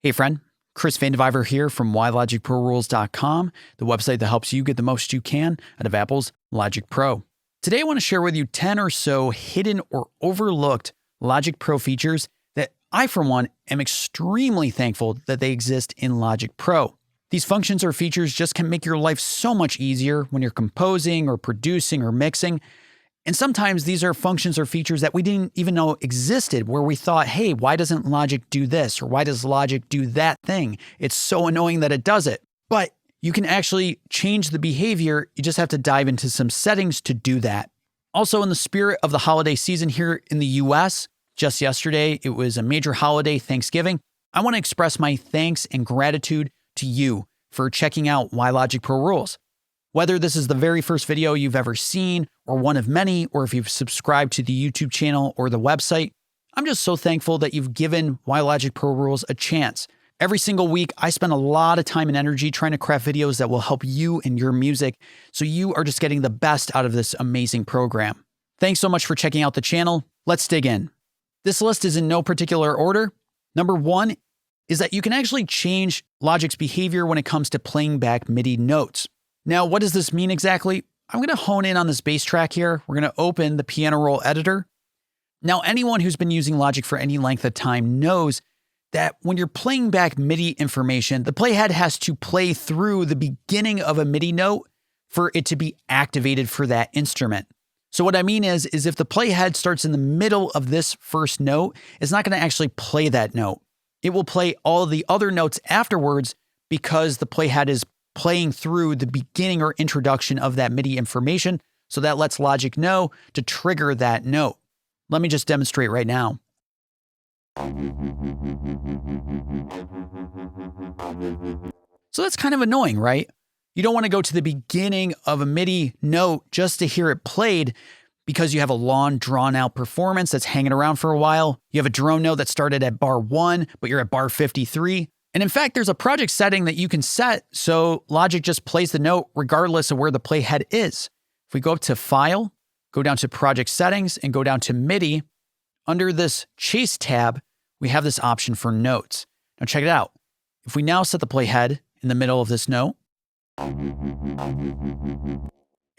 Hey friend, Chris Vandeviver here from WhyLogicProRules.com, the website that helps you get the most you can out of Apple's Logic Pro. Today I want to share with you 10 or so hidden or overlooked Logic Pro features that I, for one, am extremely thankful that they exist in Logic Pro. These functions or features just can make your life so much easier when you're composing or producing or mixing. And sometimes these are functions or features that we didn't even know existed, where we thought, hey, why doesn't Logic do this? Or why does Logic do that thing? It's so annoying that it does it. But you can actually change the behavior. You just have to dive into some settings to do that. Also, in the spirit of the holiday season here in the US, just yesterday, it was a major holiday, Thanksgiving. I want to express my thanks and gratitude to you for checking out Why Logic Pro Rules. Whether this is the very first video you've ever seen, or one of many, or if you've subscribed to the YouTube channel or the website, I'm just so thankful that you've given Why Logic Pro Rules a chance. Every single week, I spend a lot of time and energy trying to craft videos that will help you and your music, so you are just getting the best out of this amazing program. Thanks so much for checking out the channel. Let's dig in. This list is in no particular order. Number one is that you can actually change Logic's behavior when it comes to playing back MIDI notes. Now, what does this mean exactly? I'm going to hone in on this bass track here. We're going to open the piano roll editor. Now, anyone who's been using Logic for any length of time knows that when you're playing back MIDI information, the playhead has to play through the beginning of a MIDI note for it to be activated for that instrument. So what I mean is if the playhead starts in the middle of this first note, it's not going to actually play that note. It will play all the other notes afterwards because the playhead is playing through the beginning or introduction of that MIDI information, so that lets Logic know to trigger that note. Let me just demonstrate right now. So that's kind of annoying, right? You don't want to go to the beginning of a MIDI note just to hear it played because you have a long, drawn-out performance that's hanging around for a while. You have a drone note that started at bar 1, but you're at bar 53. And in fact, there's a project setting that you can set so Logic just plays the note regardless of where the playhead is. If we go up to File, go down to Project Settings, and go down to MIDI, under this Chase tab, we have this option for notes. Now check it out. If we now set the playhead in the middle of this note, and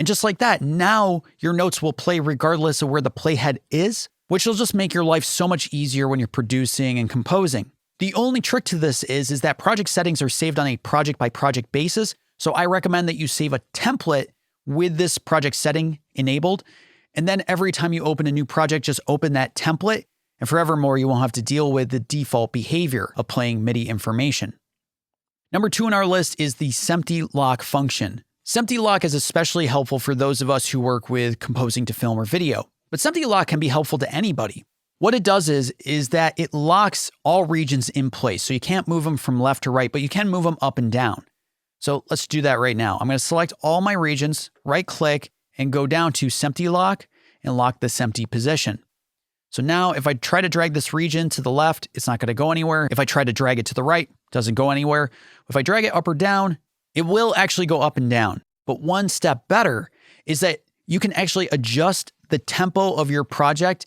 just like that, now your notes will play regardless of where the playhead is, which will just make your life so much easier when you're producing and composing. The only trick to this is that project settings are saved on a project-by-project basis, so I recommend that you save a template with this project setting enabled, and then every time you open a new project, just open that template, and forevermore you won't have to deal with the default behavior of playing MIDI information. Number 2 on our list is the SMPTE-Lock function. SMPTE-Lock is especially helpful for those of us who work with composing to film or video, but SMPTE-Lock can be helpful to anybody. What it does is that it locks all regions in place. So you can't move them from left to right, but you can move them up and down. So let's do that right now. I'm going to select all my regions, right click, and go down to SMPTE-Lock and lock this empty position. So now if I try to drag this region to the left, it's not going to go anywhere. If I try to drag it to the right, it doesn't go anywhere. If I drag it up or down, it will actually go up and down. But one step better is that you can actually adjust the tempo of your project.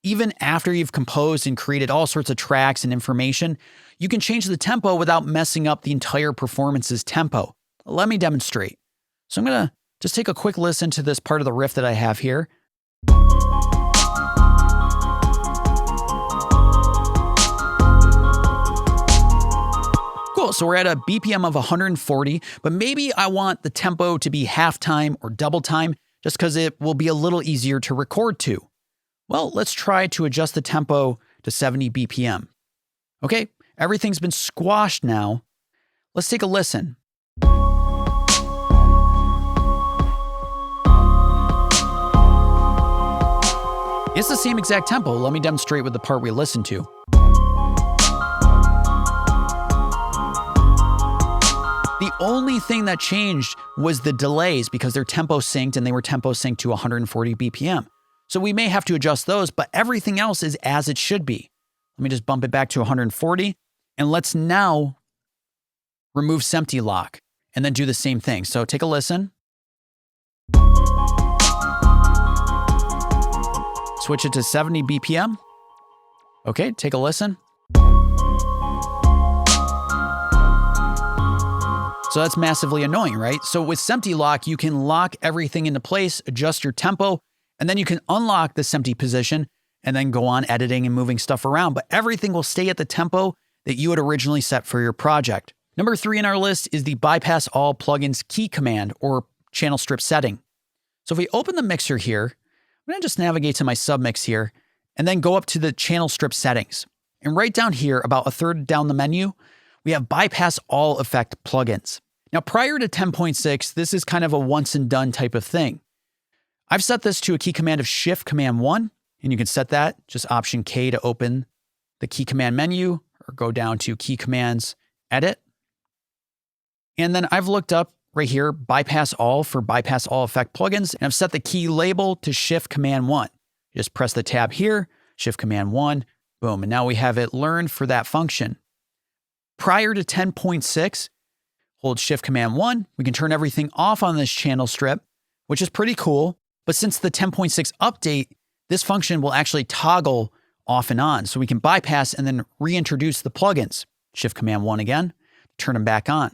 Even after you've composed and created all sorts of tracks and information, you can change the tempo without messing up the entire performance's tempo. Let me demonstrate. So I'm going to just take a quick listen to this part of the riff that I have here. Cool, so we're at a BPM of 140, but maybe I want the tempo to be half time or double time just because it will be a little easier to record to. Well, let's try to adjust the tempo to 70 BPM. Okay, everything's been squashed now. Let's take a listen. It's the same exact tempo. Let me demonstrate with the part we listened to. The only thing that changed was the delays because they're tempo synced and they were tempo synced to 140 BPM. So we may have to adjust those, but everything else is as it should be. Let me just bump it back to 140. And let's now remove SMPTE-Lock and then do the same thing. So take a listen. Switch it to 70 BPM. Okay, take a listen. So that's massively annoying, right? So with SMPTE-Lock, you can lock everything into place, adjust your tempo, and then you can unlock the SMPTE position and then go on editing and moving stuff around. But everything will stay at the tempo that you had originally set for your project. Number 3 in our list is the bypass all plugins key command or channel strip setting. So if we open the mixer here, I'm going to just navigate to my submix here and then go up to the channel strip settings. And right down here, about a third down the menu, we have bypass all effect plugins. Now, prior to 10.6, this is kind of a once and done type of thing. I've set this to a key command of Shift Command 1, and you can set that, just Option K to open the key command menu or go down to key commands, edit. And then I've looked up right here, bypass all for bypass all effect plugins, and I've set the key label to Shift Command 1. Just press the tab here, Shift Command 1, boom, and now we have it learned for that function. Prior to 10.6, hold Shift Command 1, we can turn everything off on this channel strip, which is pretty cool. But since the 10.6 update, this function will actually toggle off and on. So we can bypass and then reintroduce the plugins. Shift Command 1 again, turn them back on.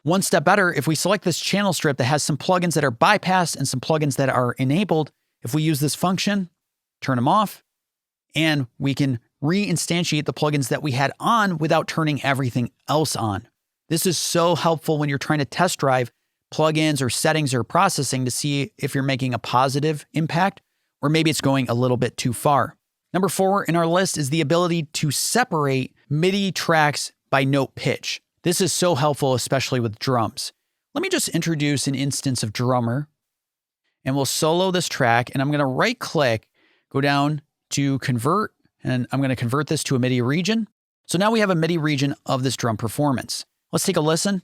One step better, if we select this channel strip that has some plugins that are bypassed and some plugins that are enabled, if we use this function, turn them off, and we can reinstantiate the plugins that we had on without turning everything else on. This is so helpful when you're trying to test drive plugins or settings or processing to see if you're making a positive impact or maybe it's going a little bit too far. Number 4 in our list is the ability to separate MIDI tracks by note pitch. This is so helpful, especially with drums. Let me just introduce an instance of drummer and we'll solo this track, and I'm going to right click, go down to convert, and I'm going to convert this to a MIDI region. So now we have a MIDI region of this drum performance. Let's take a listen.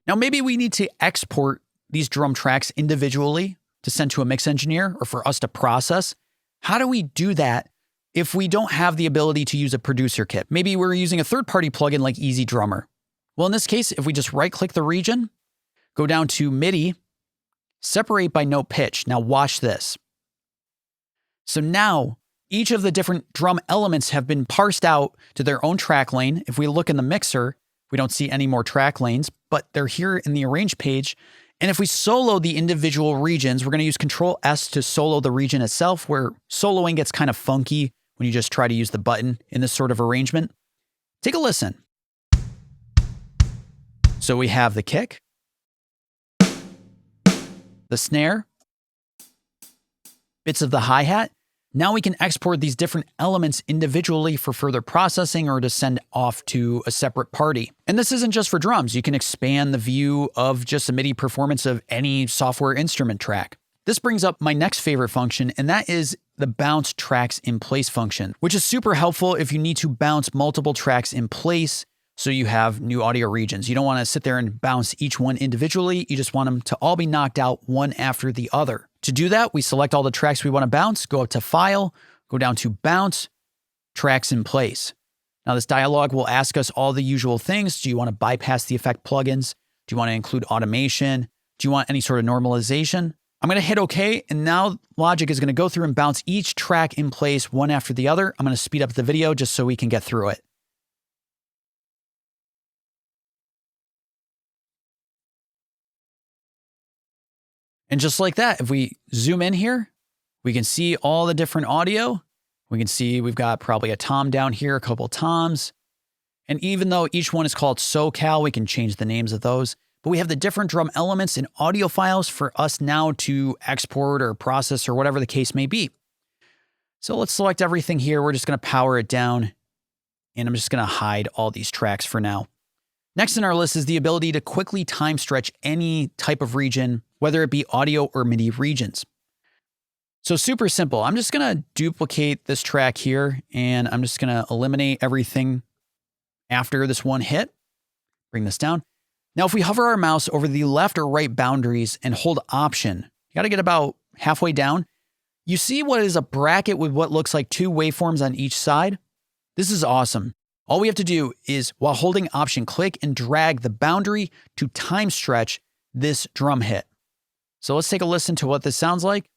Now, maybe we need to export these drum tracks individually to send to a mix engineer or for us to process. How do we do that if we don't have the ability to use a producer kit? Maybe we're using a third-party plugin like Easy Drummer. Well, in this case, if we just right-click the region, go down to MIDI, separate by note pitch. Now watch this. So now each of the different drum elements have been parsed out to their own track lane. If we look in the mixer, we don't see any more track lanes, but they're here in the arrange page. And if we solo the individual regions, we're going to use Control S to solo the region itself, where soloing gets kind of funky when you just try to use the button in this sort of arrangement. Take a listen. So we have the kick, the snare, bits of the hi-hat. Now we can export these different elements individually for further processing or to send off to a separate party. And this isn't just for drums. You can expand the view of just a MIDI performance of any software instrument track. This brings up my next favorite function, and that is the bounce tracks in place function, which is super helpful if you need to bounce multiple tracks in place so you have new audio regions. You don't want to sit there and bounce each one individually. You just want them to all be knocked out one after the other. To do that, we select all the tracks we want to bounce, go up to File, go down to Bounce, Tracks in Place. Now this dialog will ask us all the usual things. Do you want to bypass the effect plugins? Do you want to include automation? Do you want any sort of normalization? I'm going to hit OK, and now Logic is going to go through and bounce each track in place one after the other. I'm going to speed up the video just so we can get through it. And just like that, if we zoom in here, we can see all the different audio. We can see we've got probably a tom down here, a couple toms. And even though each one is called SoCal, we can change the names of those. But we have the different drum elements and audio files for us now to export or process or whatever the case may be. So let's select everything here. We're just going to power it down. And I'm just going to hide all these tracks for now. Next in our list is the ability to quickly time stretch any type of region, whether it be audio or MIDI regions. So super simple. I'm just going to duplicate this track here, and I'm just going to eliminate everything after this one hit. Bring this down. Now, if we hover our mouse over the left or right boundaries and hold Option, you got to get about halfway down. You see what is a bracket with what looks like two waveforms on each side? This is awesome. All we have to do is, while holding Option, click and drag the boundary to time stretch this drum hit. So let's take a listen to what this sounds like.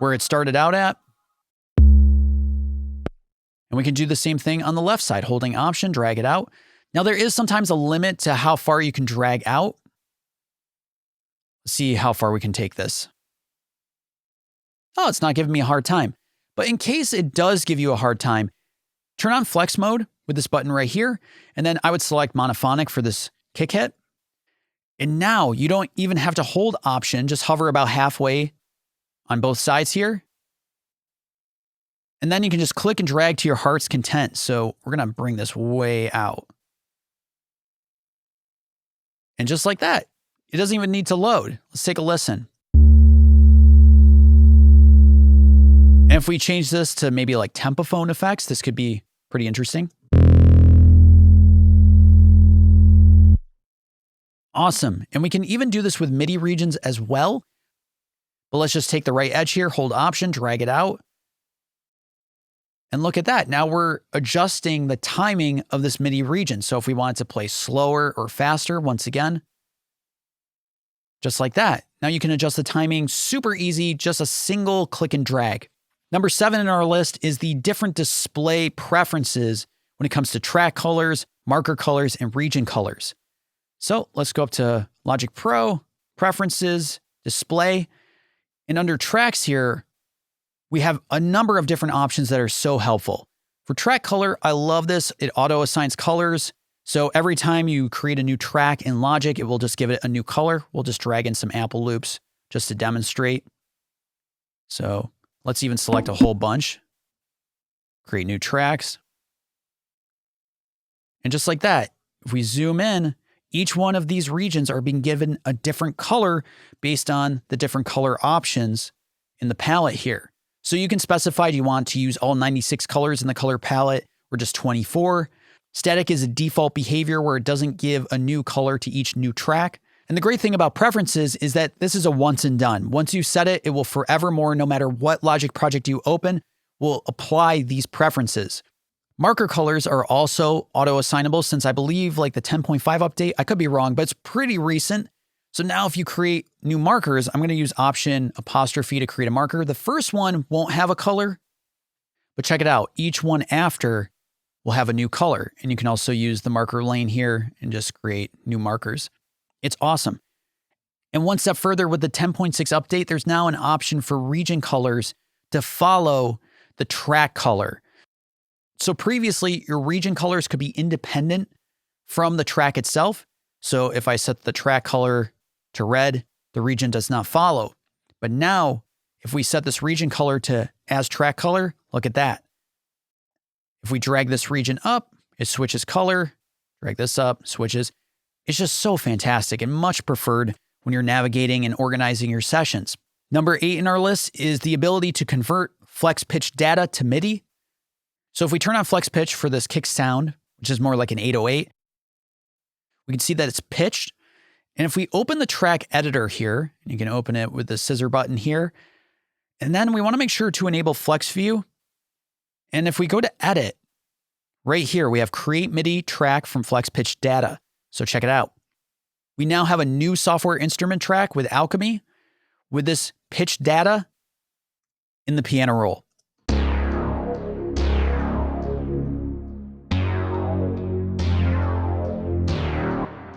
Where it started out at. And we can do the same thing on the left side, holding Option, drag it out. Now there is sometimes a limit to how far you can drag out. Let's see how far we can take this. Oh, it's not giving me a hard time. But in case it does give you a hard time, turn on flex mode with this button right here. And then I would select monophonic for this kick hit. And now you don't even have to hold Option, just hover about halfway on both sides here. And then you can just click and drag to your heart's content. So we're going to bring this way out. And just like that, it doesn't even need to load. Let's take a listen. And if we change this to maybe like tempophone effects, this could be pretty interesting. Awesome. And we can even do this with MIDI regions as well. But let's just take the right edge here, hold Option, drag it out. And look at that. Now we're adjusting the timing of this MIDI region. So if we want it to play slower or faster, once again, just like that. Now you can adjust the timing super easy, just a single click and drag. Number 7 in our list is the different display preferences when it comes to track colors, marker colors, and region colors. So let's go up to Logic Pro, Preferences, Display, and under Tracks here, we have a number of different options that are so helpful. For track color, I love this. It auto assigns colors. So every time you create a new track in Logic, it will just give it a new color. We'll just drag in some ample loops just to demonstrate. So let's even select a whole bunch, create new tracks. And just like that, if we zoom in, each one of these regions are being given a different color based on the different color options in the palette here. So you can specify, do you want to use all 96 colors in the color palette or just 24? Static is a default behavior where it doesn't give a new color to each new track. And the great thing about preferences is that this is a once and done. Once you set it, it will forevermore, no matter what Logic project you open, will apply these preferences. Marker colors are also auto-assignable since I believe like the 10.5 update, I could be wrong, but it's pretty recent. So now if you create new markers, I'm going to use Option apostrophe to create a marker. The first one won't have a color, but check it out. Each one after will have a new color. And you can also use the marker lane here and just create new markers. It's awesome. And one step further with the 10.6 update, there's now an option for region colors to follow the track color. So previously, your region colors could be independent from the track itself. So if I set the track color to red, the region does not follow. But now, if we set this region color to as track color, look at that. If we drag this region up, it switches color. Drag this up, switches. It's just so fantastic and much preferred when you're navigating and organizing your sessions. Number 8 in our list is the ability to convert flex pitch data to MIDI. So if we turn on flex pitch for this kick sound, which is more like an 808, we can see that it's pitched. And if we open the track editor here, you can open it with the scissor button here, and then we want to make sure to enable flex view. And if we go to edit, right here, we have create MIDI track from flex pitch data. So check it out. We now have a new software instrument track with Alchemy with this pitch data in the piano roll.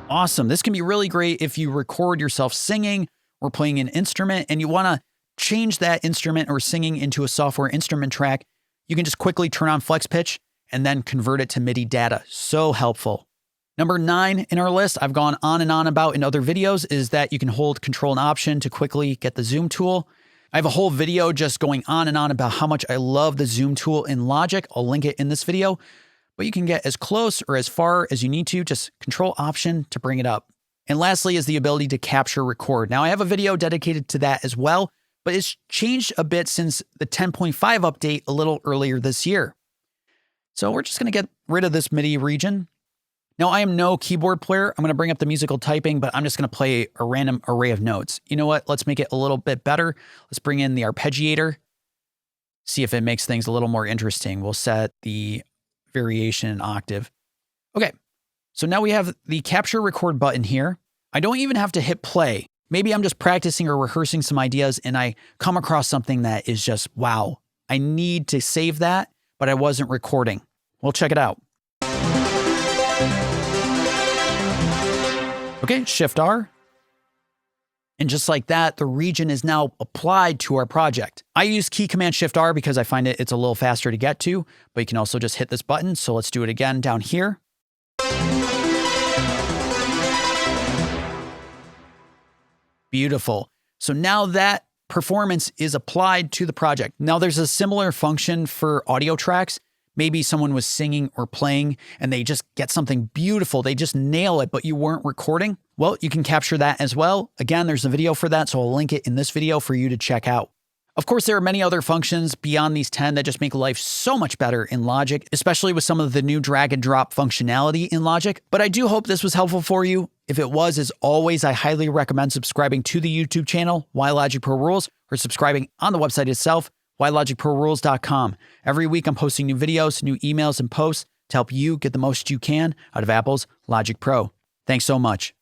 Awesome. This can be really great if you record yourself singing or playing an instrument and you want to change that instrument or singing into a software instrument track. You can just quickly turn on flex pitch and then convert it to MIDI data. So helpful. Number 9 in our list, I've gone on and on about in other videos, is that you can hold Control and Option to quickly get the zoom tool. I have a whole video just going on and on about how much I love the zoom tool in Logic. I'll link it in this video. But you can get as close or as far as you need to, just Control Option to bring it up. And lastly is the ability to capture record. Now I have a video dedicated to that as well, but it's changed a bit since the 10.5 update a little earlier this year. So we're just going to get rid of this MIDI region. Now I am no keyboard player. I'm going to bring up the musical typing, but I'm just going to play a random array of notes. You know what? Let's make it a little bit better. Let's bring in the arpeggiator. See if it makes things a little more interesting. We'll set the variation in octave. Okay, so now we have the capture record button here. I don't even have to hit play. Maybe I'm just practicing or rehearsing some ideas and I come across something that is just, wow, I need to save that, but I wasn't recording. Well, check it out. Okay, Shift R. And just like that, the region is now applied to our project. I use key command Shift R because I find it's a little faster to get to, but you can also just hit this button. So let's do it again down here. Beautiful. So now that performance is applied to the project. Now there's a similar function for audio tracks. Maybe someone was singing or playing and they just get something beautiful. They just nail it, but you weren't recording. Well, you can capture that as well. Again, there's a video for that, so I'll link it in this video for you to check out. Of course, there are many other functions beyond these 10 that just make life so much better in Logic, especially with some of the new drag and drop functionality in Logic. But I do hope this was helpful for you. If it was, as always, I highly recommend subscribing to the YouTube channel, Why Logic Pro Rules, or subscribing on the website itself, whylogicprorules.com. Every week I'm posting new videos, new emails, and posts to help you get the most you can out of Apple's Logic Pro. Thanks so much.